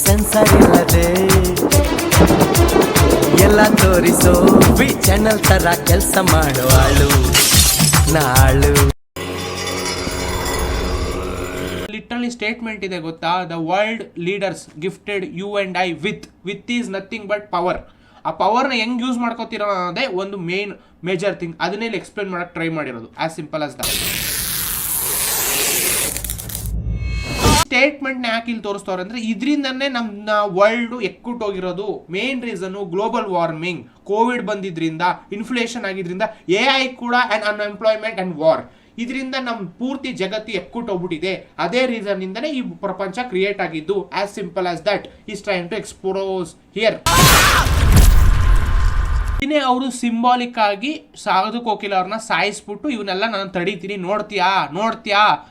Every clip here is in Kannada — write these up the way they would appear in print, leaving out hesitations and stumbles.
ಸೆನ್ಸರ್ ಇಲ್ಲದೆ ಎಲ್ಲ ತೋರಿಸೋ ವಿ ಚಾನಲ್ ತರ ಕೆಲಸ ಮಾಡುವಾಳು ನಾಳು. ಲಿಟ್ರಲಿ ಸ್ಟೇಟ್ಮೆಂಟ್ ಇದೆ ಗೊತ್ತಾ, the world leaders gifted you and I with is nothing but power. ಆ ಪವರ್ನ ಹೆಂಗ್ ಯೂಸ್ ಮಾಡ್ಕೋತೀರೋ ಅನ್ನೋದೇ ಒಂದು ಮೇಜರ್ ಥಿಂಗ್. ಅದನ್ನೇ ಇಲ್ಲಿ ಎಕ್ಸ್ಪ್ಲೇನ್ ಮಾಡಕ್ಕೆ ಟ್ರೈ ಮಾಡಿರೋದು, ಆಸ್ ಸಿಂಪಲ್ ಆಸ್ ದಟ್. ಸ್ಟೇಟ್ಮೆಂಟ್ನ ಯಾಕೆ ಇಲ್ಲಿ ತೋರಿಸ್ತವ್ರೆ ಅಂದ್ರೆ ಇದರಿಂದನೇ ನಮ್ಮ ವರ್ಲ್ಡ್ ಎಕ್ಕುಟ್ಟೋಗಿರೋದು. Main reason global warming, Covid ಬಂದಿದ್ರಿಂದ, ಇನ್ಫ್ಲೇಷನ್ ಆಗಿದ್ರಿಂದ, AI ಕೂಡ ಅಂಡ್ ಅನ್ಎಂಪ್ಲಾಯ್ಮೆಂಟ್ ಅಂಡ್ ವಾರ್. ಇದರಿಂದ ನಮ್ಮ ಪೂರ್ತಿ ಜಗತ್ತು ಎಕ್ಕುಟ್ಟೋಗ್ಬಿಟ್ಟಿದೆ. ಅದೇ ರೀಸನ್ ಇಂದನೇ ಈ ಪ್ರಪಂಚ ಕ್ರಿಯೇಟ್ ಆಗಿದ್ದು. As simple as that is trying to expose here. ಇನ್ನೇ ಅವರು ಸಿಂಬಾಲಿಕ್ ಆಗಿ ಸಾಧು ಕೋಕಿಲ ಅವ್ರನ್ನ ಸಾಯಿಸ್ಬಿಟ್ಟು ಇವನ್ನೆಲ್ಲ ನಾನು ತಡೀತೀನಿ, ನೋಡ್ತೀಯಾ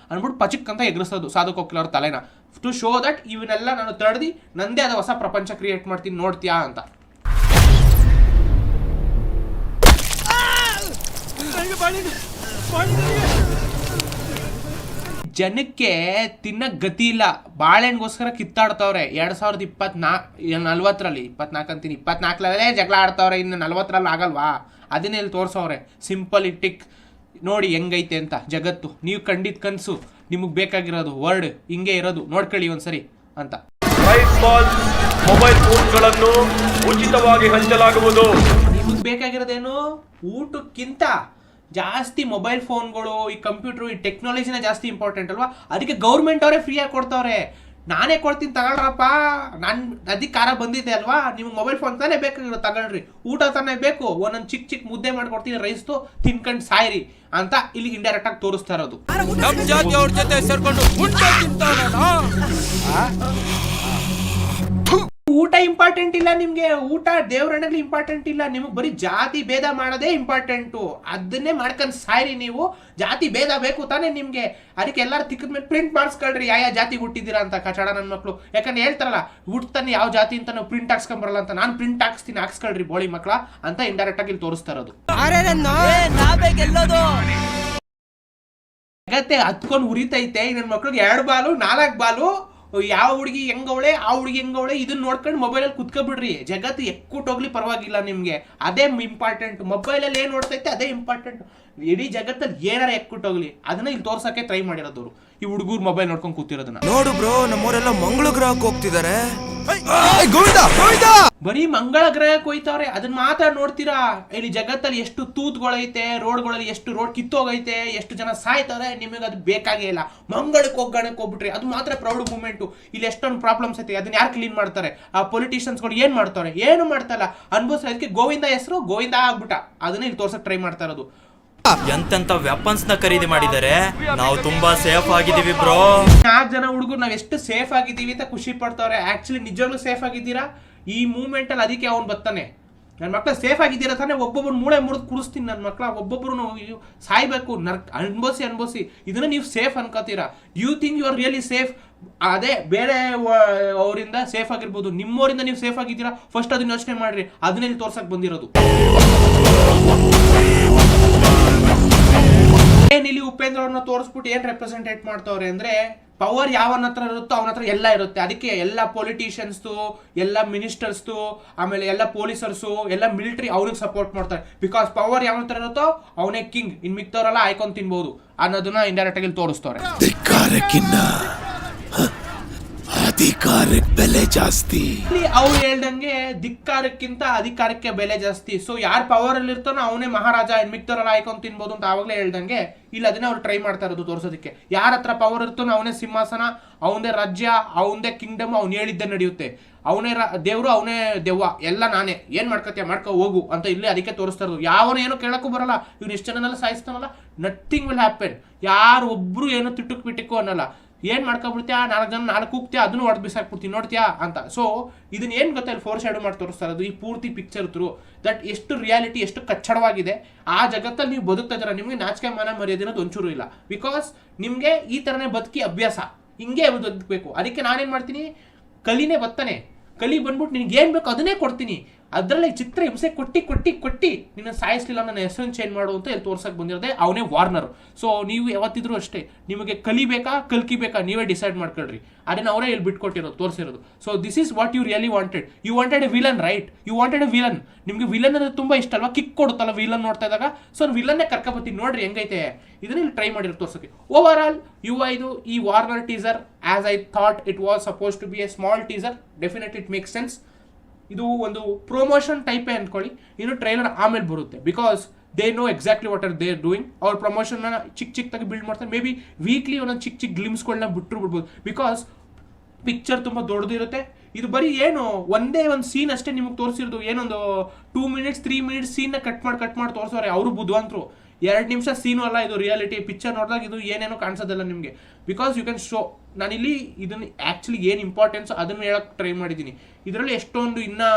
ಅಂದ್ಬಿಟ್ಟು ಪಚಕ್ ಅಂತ ಎಗರಿಸೋದು ಸಾಧು ಕೋಕಿಲ ಅವ್ರ ತಲೆನ, ಟು ಶೋ ದಟ್ ಇವನ್ನೆಲ್ಲ ನಾನು ತಡೆದಿ ನಂದೇ ಆದ ಹೊಸ ಪ್ರಪಂಚ ಕ್ರಿಯೇಟ್ ಮಾಡ್ತೀನಿ, ನೋಡ್ತೀಯಾ ಅಂತ. ಜನಕ್ಕೆ ತಿನ್ನಕ್ ಗತಿ ಇಲ್ಲ, ಬಾಳೆಹಣ್ಣಿಗೋಸ್ಕರ ಕಿತ್ತಾಡ್ತವ್ರೆ. 2024 ಅಂತೀನಿ, 24 ಜಗಳ ಆಡ್ತವ್ರೆ, ಇನ್ನು 40 ಆಗಲ್ವಾ? ಅದನ್ನೇ ಇಲ್ಲಿ ತೋರ್ಸವ್ರೆ. ಸಿಂಪಲ್ ಟಿಕ್ ನೋಡಿ ಹೆಂಗೈತೆ ಅಂತ ಜಗತ್ತು. ನೀವು ಕಂಡಿದ್ ಕನ್ಸು, ನಿಮಗ್ ಬೇಕಾಗಿರೋದು ವರ್ಡ್ ಹಿಂಗೆ ಇರೋದು, ನೋಡ್ಕೊಳ್ಳಿ ಒಂದ್ಸರಿ ಅಂತ. ಮೊಬೈಲ್ ಫೋನ್ಗಳನ್ನು ಉಚಿತವಾಗಿ ಹಂಚಲಾಗುವುದು. ನಿಮಗ್ ಬೇಕಾಗಿರೋದೇನು? ಊಟಕ್ಕಿಂತ ಜಾಸ್ತಿ ಮೊಬೈಲ್ ಫೋನ್ಗಳು, ಈ ಕಂಪ್ಯೂಟರ್, ಈ ಟೆಕ್ನಾಲಜಿನ ಜಾಸ್ತಿ ಇಂಪಾರ್ಟೆಂಟ್ ಅಲ್ವಾ? ಅದಕ್ಕೆ ಗೌರ್ಮೆಂಟ್ ಅವರೇ ಫ್ರೀಯಾಗಿ ಕೊಡ್ತಾವ್ರೆ. ನಾನೇ ಕೊಡ್ತೀನಿ ತಗೊಳ್ರಪ್ಪ, ನಾನು ಅಧಿಕಾರ ಬಂದಿದೆ ಅಲ್ವಾ, ನಿಮ್ಗೆ ಮೊಬೈಲ್ ಫೋನ್ ತಾನೇ ಬೇಕಾಗಿರೋ ತಗೊಳ್ರಿ, ಊಟ ತಾನೇ ಬೇಕು, ಒಂದೊಂದು ಚಿಕ್ಕ ಮುದ್ದೆ ಮಾಡ್ಕೊಡ್ತೀನಿ, ರೈಸ್ತು ತಿನ್ಕೊಂಡು ಸಾಯ್ರಿ ಅಂತ ಇಲ್ಲಿ ಇಂಡೈರೆಕ್ಟ್ ಆಗಿ ತೋರಿಸ್ತಾ ಇರೋದು. ಊಟ ಇಂಪಾರ್ಟೆಂಟ್ ಇಲ್ಲ ನಿಮ್ಗೆ, ಊಟ ದೇವ್ರಣ್ಣಲ್ಲಿ ಇಂಪಾರ್ಟೆಂಟ್ ಇಲ್ಲ, ನಿಮಗೆ ಬರೀ ಜಾತಿ ಭೇದ ಮಾಡೋದೇ ಇಂಪಾರ್ಟೆಂಟು. ಅದನ್ನೇ ಮಾಡ್ಕೊಂಡು ಸಾಯ್ರಿ ನೀವು. ಜಾತಿ ಭೇದ ಬೇಕು ತಾನೇ ನಿಮ್ಗೆ, ಅದಕ್ಕೆ ಎಲ್ಲರೂ ತಿಕ್ಕದ ಮೇಲೆ ಪ್ರಿಂಟ್ ಮಾಡಿಸ್ಕೊಳ್ರಿ ಯಾವ ಜಾತಿ ಹುಟ್ಟಿದ್ದೀರಾ ಅಂತ. ಕಚಡ ನನ್ನ ಮಕ್ಕಳು, ಯಾಕಂದ್ರೆ ಹೇಳ್ತಾರಲ್ಲ ಹುಟ್ತಾನೆ ಯಾವ ಜಾತಿ ಅಂತ ನಾವು ಪ್ರಿಂಟ್ ಹಾಕ್ಸ್ಕೊಂಬರಲ್ಲ ಅಂತ. ನಾನು ಪ್ರಿಂಟ್ ಹಾಕ್ಸ್ತೀನಿ, ಹಾಕ್ಸ್ಕೊಳ್ರಿ ಬೋಳಿ ಮಕ್ಕಳ ಅಂತ ಇಂಡೈರೆಕ್ಟ್ ಆಗಿ ಇಲ್ಲಿ ತೋರಿಸ್ತಾ ಇರೋದು. ಜಗತ್ತೆ ಹತ್ಕೊಂಡು ಉರಿತೈತೆ, ನನ್ನ ಮಕ್ಳಿಗೆ 2 ಬಾಲು 4 ಬಾಲು, ಯಾವ ಹುಡುಗಿ ಹೆಂಗವಳೆ, ಆ ಹುಡುಗಿ ಹೆಂಗವಳೆ, ಇದನ್ನ ನೋಡ್ಕೊಂಡು ಮೊಬೈಲಲ್ಲಿ ಕುತ್ಕೊಬಿಡ್ರಿ. ಜಗತ್ತು ಎಕ್ಕುಟ್ಟೋಗ್ಲಿ ಪರವಾಗಿಲ್ಲ ನಿಮ್ಗೆ, ಅದೇ ಇಂಪಾರ್ಟೆಂಟ್. ಮೊಬೈಲಲ್ಲಿ ಏನ್ ನೋಡ್ತೈತೆ ಅದೇ ಇಂಪಾರ್ಟೆಂಟ್. ಇಡೀ ಜಗತ್ತಲ್ಲಿ ಏನಾರ ಎಕ್ಕುಟ್ಟೋಗ್ಲಿ ಅದನ್ನ ಇಲ್ಲಿ ತೋರ್ಸಕ್ಕೆ ಟ್ರೈ ಮಾಡಿರೋದವ್ರು, ಈ ಹುಡುಗರು ಮೊಬೈಲ್ ನೋಡ್ಕೊಂಡು ಕೂತಿರೋದನ್ನ. ನೋಡು ಬ್ರೋ, ನಮ್ಮವರೆಲ್ಲ ಮಂಗಳ ಗ್ರಹಕ್ಕೆ ಹೋಗ್ತಿದ್ದಾರೆ. ಬರೀ ಮಂಗಳ ಗ್ರಹಕ್ಕೆ ಹೋಯ್ತವ್ರೆ, ಅದನ್ನ ಮಾತ್ರ ನೋಡ್ತೀರಾ? ಇಲ್ಲಿ ಜಗತ್ತಲ್ಲಿ ಎಷ್ಟು ತೂತ್ಗಳೈತೆ, ರೋಡ್ಗಳಲ್ಲಿ ಎಷ್ಟು ರೋಡ್ ಕಿತ್ತೋಗೈತೆ, ಎಷ್ಟು ಜನ ಸಾಯ್ತಾರೆ, ನಿಮಗೆ ಅದು ಬೇಕಾಗೇ ಇಲ್ಲ. ಮಂಗಳಕ್ಕೆ ಹೋಗ್ಬಿಟ್ರಿ, ಅದು ಮಾತ್ರ ಪ್ರೌಡ್ ಮೂಮೆಂಟು. ಇಲ್ಲಿ ಎಷ್ಟೊಂದು ಪ್ರಾಬ್ಲಮ್ಸ್ ಐತೆ, ಅದನ್ನ ಯಾರು ಕ್ಲೀನ್ ಮಾಡ್ತಾರೆ? ಆ ಪೊಲಿಟಿಷಿಯನ್ಸ್ಗಳು ಏನ್ ಮಾಡ್ತಾರೆ? ಏನು ಮಾಡ್ತಾರಲ್ಲ, ಅನ್ಭವಿಸ್ತಾರೆ. ಅದಕ್ಕೆ ಗೋವಿಂದ ಹೆಸರು ಗೋವಿಂದ ಆಗ್ಬಿಟ್ಟ, ಅದನ್ನ ಇಲ್ಲಿ ತೋರ್ಸಕ್ ಟ್ರೈ ಮಾಡ್ತಾ ಇರೋದು. ಎಂತೆಂತ ವೆಪನ್ಸ್ ನ ಖರೀದಿ ಮಾಡಿದ್ದಾರೆ, ನಾವು ತುಂಬಾ ಸೇಫ್ ಆಗಿದೀವಿ ಬ್ರೋ. 4 ಜನ ಹುಡುಗರು ನಾವ್ ಎಷ್ಟು ಸೇಫ್ ಆಗಿದ್ದೀವಿ ಅಂತ ಖುಷಿ ಪಡ್ತಾವ್ರೆ. ಆಕ್ಚುಲಿ ನಿಜವಾಗ್ಲೂ ಸೇಫ್ ಆಗಿದ್ದೀರಾ ಈ ಮೂವ್ಮೆಂಟ್ ಅಲ್ಲಿ? ಅದಕ್ಕೆ ಅವ್ನು ಬರ್ತಾನೆ, ನನ್ನ ಮಕ್ಳು ಸೇಫ್ ಆಗಿದ್ದೀರಾ ತಾನೆ, ಒಬ್ಬೊಬ್ಬರು ಮೂಳೆ ಮುರಿದು ಕುಡಿಸ್ತೀನಿ ನನ್ನ ಮಕ್ಳ, ಒಬ್ಬೊಬ್ರು ಸಾಯ್ಬೇಕು, ಅನ್ಬೋಸಿ ಇದನ್ನ ನೀವು ಸೇಫ್ ಅನ್ಕೋತೀರಾ? You think you are really safe? ಅದೇ ಬೇರೆ ಅವರಿಂದ ಸೇಫ್ ಆಗಿರ್ಬೋದು, ನಿಮ್ಮವರಿಂದ ನೀವು ಸೇಫ್ ಆಗಿದ್ದೀರಾ? ಫಸ್ಟ್ ಅದನ್ನ ಯೋಚನೆ ಮಾಡ್ರಿ. ಅದನ್ನೇ ತೋರ್ಸಕ್ ಬಂದಿರೋದು. ಇಲ್ಲಿ ಉಪೇಂದ್ರ ಅವ್ರನ್ನ ತೋರಿಸ್ಬಿಟ್ಟು ಏನ್ ರೆಪ್ರೆಸೆಂಟೇಟ್ ಮಾಡ್ತಾವ್ರೆ ಅಂದ್ರೆ, ಪವರ್ ಯಾವನ ಹತ್ರ ಇರುತ್ತೋ ಅವನ ಹತ್ರ ಎಲ್ಲ ಇರುತ್ತೆ. ಅದಕ್ಕೆ ಎಲ್ಲ ಪೊಲಿಟಿಷಿಯನ್ಸ್ದು, ಎಲ್ಲ ಮಿನಿಸ್ಟರ್ಸ್ದು, ಆಮೇಲೆ ಎಲ್ಲ ಪೊಲೀಸರ್ಸು, ಎಲ್ಲ ಮಿಲಿಟರಿ ಅವ್ರಿಗೆ ಸಪೋರ್ಟ್ ಮಾಡ್ತಾರೆ. ಬಿಕಾಸ್ ಪವರ್ ಯಾವನ ಹತ್ರ ಇರುತ್ತೋ ಅವನೇ ಕಿಂಗ್, ಇನ್ ಮಿಕ್ತವ್ರೆಲ್ಲ ಆಯ್ಕೊಂಡ್ ತಿನ್ಬಹುದು ಅನ್ನೋದನ್ನ ಇಂಡೈರೆಕ್ಟ್ ಆಗಿ ತೋರಿಸ್ತಾರೆ. ಅಧಿಕಾರಕ್ಕೆ ಬೆಲೆ ಜಾಸ್ತಿ. ಅವ್ರು ಹೇಳ್ದಂಗೆ ಧಿಕ್ಕಾರಕ್ಕಿಂತ ಅಧಿಕಾರಕ್ಕೆ ಬೆಲೆ ಜಾಸ್ತಿ. ಸೊ ಯಾರು ಪವರ್ ಅಲ್ಲಿ ಇರ್ತಾನೋ ಅವನೇ ಮಹಾರಾಜ, ಮಿಕ್ತವರೆಲ್ಲ ಆಯ್ಕೊಂಡ್ ತಿನ್ಬೋದು ಅಂತ ಆವಾಗಲೇ ಹೇಳ್ದಂಗೆ ಇಲ್ಲ ಅದನ್ನ ಅವ್ರು ಟ್ರೈ ಮಾಡ್ತಾ ಇರೋದು ತೋರ್ಸೋದಕ್ಕೆ. ಯಾರ ಹತ್ರ ಪವರ್ ಇರ್ತಾನೋ ಅವನೇ ಸಿಂಹಾಸನ, ಅವನದೇ ರಾಜ್ಯ, ಅವನದೇ ಕಿಂಗ್ಡಮ್, ಅವ್ನು ಹೇಳಿದ್ದೆ ನಡೆಯುತ್ತೆ, ಅವನೇ ದೇವ್ರು, ಅವನೇ ದೆವ್ವ, ಎಲ್ಲ ನಾನೇ, ಏನ್ ಮಾಡ್ಕೊ ಹೋಗು ಅಂತ ಇಲ್ಲಿ ಅದಕ್ಕೆ ತೋರಿಸ್ತಾ ಇರೋದು. ಯಾವನ ಏನೋ ಕೇಳಕ್ಕೂ ಬರಲ್ಲ, ಇವ್ನು ಎಷ್ಟು ಜನನೆಲ್ಲ ಸಾಯಿಸ್ತಾನಲ್ಲ, ನಥಿಂಗ್ ವಿಲ್ ಹ್ಯಾಪನ್. ಯಾರು ಒಬ್ರು ಏನೋ ತಿಟ್ಟಕ್ ಬಿಟ್ಟಿಕ್ಕೋ ಅನ್ನಲ್ಲ. ಏನ್ ಮಾಡ್ಕೊಬಿಡ್ತೀಯ, 4 ಜನ 4 ಕೂಗ್ತೀಯ, ಅದನ್ನು ಹೊಡೆದು ಬಿಸಾಕ್ಬಿಡ್ತೀನಿ ನೋಡ್ತೀಯಾ ಅಂತ. ಸೊ ಇದನ್ನ ಏನ್ ಗೊತ್ತಾ ಇಲ್ಲಿ ಫೋರ್ ಶೇಡೋ ಮಾಡಿ ತೋರಿಸ್ತಾ ಇರೋದು, ಈ ಪೂರ್ತಿ ಪಿಕ್ಚರ್ ಥ್ರೂ ದಟ್ ಎಷ್ಟು ರಿಯಾಲಿಟಿ, ಎಷ್ಟು ಕಚ್ಚಡವಾಗಿದೆ. ಆ ಜಗತ್ತಲ್ಲಿ ನೀವು ಬದುಕ್ತಾ ಇದ್ದೀರಾ, ನಿಮ್ಗೆ ನಾಚಿಕೆ ಮಾನ ಮರ್ಯಾದೆ ಅನ್ನೋದು ಒಂಚೂರು ಇಲ್ಲ. ಬಿಕಾಸ್ ನಿಮ್ಗೆ ಈ ತರನೇ ಬದುಕಿ ಅಭ್ಯಾಸ, ಹಿಂಗೆ ಬದುಕಬೇಕು. ಅದಕ್ಕೆ ನಾನೇನ್ ಮಾಡ್ತೀನಿ, ಕಲಿನೇ ಬರ್ತಾನೆ, ಕಲಿ ಬಂದ್ಬಿಟ್ಟು ನಿನ್ಗೆ ಏನ್ ಬೇಕು ಅದನ್ನೇ ಕೊಡ್ತೀನಿ. ಅದರಲ್ಲಿ ಚಿತ್ರ ಹಿಂಸೆ ಕೊಟ್ಟಿ ನಿನ್ನ ಸಾಯಿಸ್ಲಿಲ್ಲ, ನನ್ನ ಹೆಸರನ್ನು ಚೇಂಜ್ ಮಾಡು ಅಂತ ಇಲ್ಲಿ ತೋರ್ಸಕ್ ಬಂದಿರೋದೆ ಅವನೇ ವಾರ್ನರ್. ಸೊ ನೀವು ಯಾವತ್ತಿದ್ರು ಅಷ್ಟೇ, ನಿಮಗೆ ಕಲ್ಕಿಬೇಕಾ ನೀವೇ ಡಿಸೈಡ್ ಮಾಡ್ಕೊಳ್ರಿ. ಅದನ್ನ ಅವರೇ ಇಲ್ಲಿ ಬಿಟ್ಕೊಟ್ಟಿರೋದು, ತೋರಿಸಿರೋದು. So this is what you really wanted. You wanted a villain, right? You wanted a villain. ನಿಮ್ಗೆ ವಿಲನ್ ಅಂದ್ರೆ ತುಂಬಾ ಇಷ್ಟ ಅಲ್ವಾ? ಕಿಕ್ ಕೊಡುತ್ತಲ್ಲ ವಿಲನ್ ನೋಡ್ತಾ ಇದ್ದಾಗ. ಸೊ ವಿಲನ್ನೇ ಕರ್ಕೊಬತ್ತೀನಿ ನೋಡ್ರಿ ಹೆಂಗೈತೆ. ಇದನ್ನ ಇಲ್ಲಿ ಟ್ರೈ ಮಾಡಿರೋ ತೋರ್ಸೋಕೆ. ಓವರ್ ಆಲ್ ಇದು ಈ Warner teaser as I thought it was suppose to be a small teaser. Definitely it make sense. ಇದು ಒಂದು ಪ್ರಮೋಷನ್ ಟೈಪೇ ಅಂದ್ಕೊಳ್ಳಿ. ಇನ್ನು ಟ್ರೈಲರ್ ಆಮೇಲೆ ಬರುತ್ತೆ, because they know exactly what are they doing. ಅವ್ರ ಪ್ರಮೋಷನ್ನ ಚಿಕ್ಕದಾಗಿ ಬಿಲ್ಡ್ ಮಾಡ್ತಾರೆ. ಮೇ ಬಿ ವೀಕ್ಲಿ ಒಂದೊಂದು ಚಿಕ್ಕ ಗ್ಲಿಮ್ಸ್ಗಳನ್ನ ಬಿಡ್ಬೋದು, ಬಿಕಾಸ್ ಪಿಕ್ಚರ್ ತುಂಬ ದೊಡ್ಡದಿರುತ್ತೆ. ಇದು ಬರೀ ಏನು ಒಂದೇ ಒಂದು ಸೀನ್ ಅಷ್ಟೇ ನಿಮಗೆ ತೋರಿಸಿರೋದು. ಏನೊಂದು 2 ಮಿನಿಟ್ಸ್ 3 ಮಿನಿಟ್ಸ್ ಸೀನ್ನ ಕಟ್ ಮಾಡಿ ತೋರಿಸೋರೆ ಅವರು ಬುದ್ಧಿವಂತರು. 2 ನಿಮಿಷ ಸೀನು ಅಲ್ಲ ಇದು, ರಿಯಾಲಿಟಿ ಪಿಕ್ಚರ್ ನೋಡಿದಾಗ ಇದು ಏನೇನೋ ಕಾಣಿಸೋದಿಲ್ಲ ನಿಮಗೆ, ಬಿಕಾಸ್ ಯು ಕ್ಯಾನ್ ಶೋ. ನಾನಿಲ್ಲಿ ಇದನ್ನು ಆ್ಯಕ್ಚುಲಿ ಏನು ಇಂಪಾರ್ಟೆನ್ಸ್ ಅದನ್ನು ಹೇಳಕ್ಕೆ ಟ್ರೈ ಮಾಡಿದ್ದೀನಿ. ಇದರಲ್ಲಿ ಎಷ್ಟೊಂದು ಇನ್ನೂ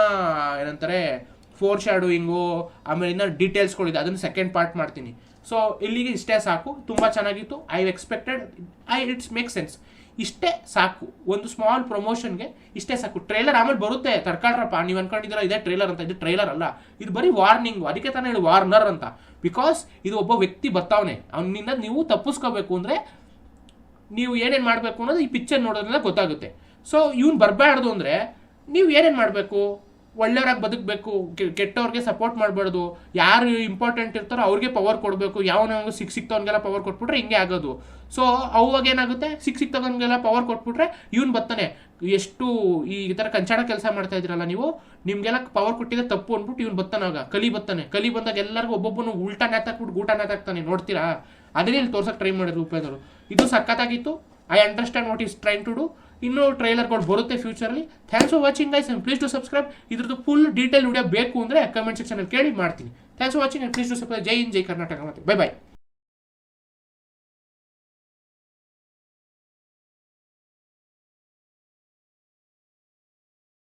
ಏನಂತಾರೆ ಫೋರ್ ಶ್ಯಾಡೋಯಿಂಗು, ಆಮೇಲೆ ಇನ್ನೂ ಡೀಟೇಲ್ಸ್ಗಳಿದೆ, ಅದನ್ನು ಸೆಕೆಂಡ್ ಪಾರ್ಟ್ ಮಾಡ್ತೀನಿ. ಸೊ ಇಲ್ಲಿಗೆ ಇಷ್ಟೇ ಸಾಕು. ತುಂಬ ಚೆನ್ನಾಗಿತ್ತು. I expected, it's make sense. ಇಷ್ಟೇ ಸಾಕು, ಒಂದು ಸ್ಮಾಲ್ ಪ್ರಮೋಷನ್ಗೆ ಇಷ್ಟೇ ಸಾಕು. ಟ್ರೈಲರ್ ಆಮೇಲೆ ಬರುತ್ತೆ, ತರ್ಕಾಡ್ರಪ್ಪ ನೀವು ಅನ್ಕೊಂಡಿದ್ದೀರಾ ಇದೇ ಟ್ರೈಲರ್ ಅಂತ. ಇದು ಟ್ರೈಲರ್ ಅಲ್ಲ, ಇದು ಬರೀ ವಾರ್ನಿಂಗ್. ಅದಕ್ಕೆ ತಾನೇ ಹೇಳಿ ವಾರ್ನರ್ ಅಂತ, ಬಿಕಾಸ್ ಇದು ಒಬ್ಬ ವ್ಯಕ್ತಿ ಬರ್ತಾವನೆ, ಅವನಿಂದ ನೀವು ತಪ್ಪಿಸ್ಕೋಬೇಕು ಅಂದರೆ ನೀವು ಏನೇನು ಮಾಡಬೇಕು ಅನ್ನೋದು ಈ ಪಿಕ್ಚರ್ ನೋಡೋದ್ರಿಂದ ಗೊತ್ತಾಗುತ್ತೆ. ಸೊ ಇವ್ನು ಬರಬಾರ್ದು ಅಂದರೆ ನೀವು ಏನೇನು ಮಾಡಬೇಕು? ಒಳ್ಳೆಯವ್ರಾಗಿ ಬದುಕಬೇಕು, ಕೆಟ್ಟವ್ರಿಗೆ ಸಪೋರ್ಟ್ ಮಾಡಬಾರ್ದು. ಯಾರು ಇಂಪಾರ್ಟೆಂಟ್ ಇರ್ತಾರೋ ಅವ್ರಿಗೆ ಪವರ್ ಕೊಡಬೇಕು. ಯಾವನಿಗೆ ಸಿಕ್ತವನಿಗೆಲ್ಲ ಪವರ್ ಕೊಟ್ಬಿಟ್ರೆ ಹಿಂಗೆ ಆಗೋದು. ಸೊ ಅವಾಗ ಏನಾಗುತ್ತೆ, ಸಿಕ್ತವನಿಗೆಲ್ಲ ಪವರ್ ಕೊಟ್ಬಿಟ್ರೆ ಇವ್ನು ಬರ್ತಾನೆ. ಎಷ್ಟು ಈ ಥರ ಕಂಚಾಡ ಕೆಲಸ ಮಾಡ್ತಾ ಇದ್ದೀರಲ್ಲ ನೀವು, ನಿಮಗೆಲ್ಲ ಪವರ್ ಕೊಟ್ಟಿದೆ ತಪ್ಪು ಅಂದ್ಬಿಟ್ಟು ಇವ್ನು ಬರ್ತಾನಾಗ ಕಲಿ ಬಂದಾಗ ಎಲ್ಲರಿಗೂ ಒಬ್ಬೊಬ್ಬನು ಉಲ್ಟಾ ನೇತಾಕ್ಬಿಟ್ಟು ಗೂಟ ನೇತಾಕ್ತಾನೆ. ನೋಡ್ತೀರಾ? ಅದನ್ನೇ ಇಲ್ಲಿ ತೋರ್ಸಕ್ಕೆ ಟ್ರೈ ಮಾಡಿದ್ರು ರೂಪಾಯಿದವರು. ಇದು ಸಖತ್ತಾಗಿತ್ತು. I understand what is trying to do. ಇನ್ನೂ ಟ್ರೈಲರ್ಗಳು ಬರುತ್ತೆ ಫ್ಯೂಚರಲ್ಲಿ. Thanks for watching guys, and please to subscribe. ಇದ್ರದ್ದು ಫುಲ್ ಡೀಟೇಲ್ ವಿಡಿಯೋ ಬೇಕು ಅಂದರೆ ಕಮೆಂಟ್ ಸೆಕ್ಷನಲ್ಲಿ ಕೇಳಿ ಮಾಡ್ತೀನಿ. Thanks for watching, and please to subscribe. Jai Hind, Jai Karnataka. ಮತ್ತೆ ಬೈ.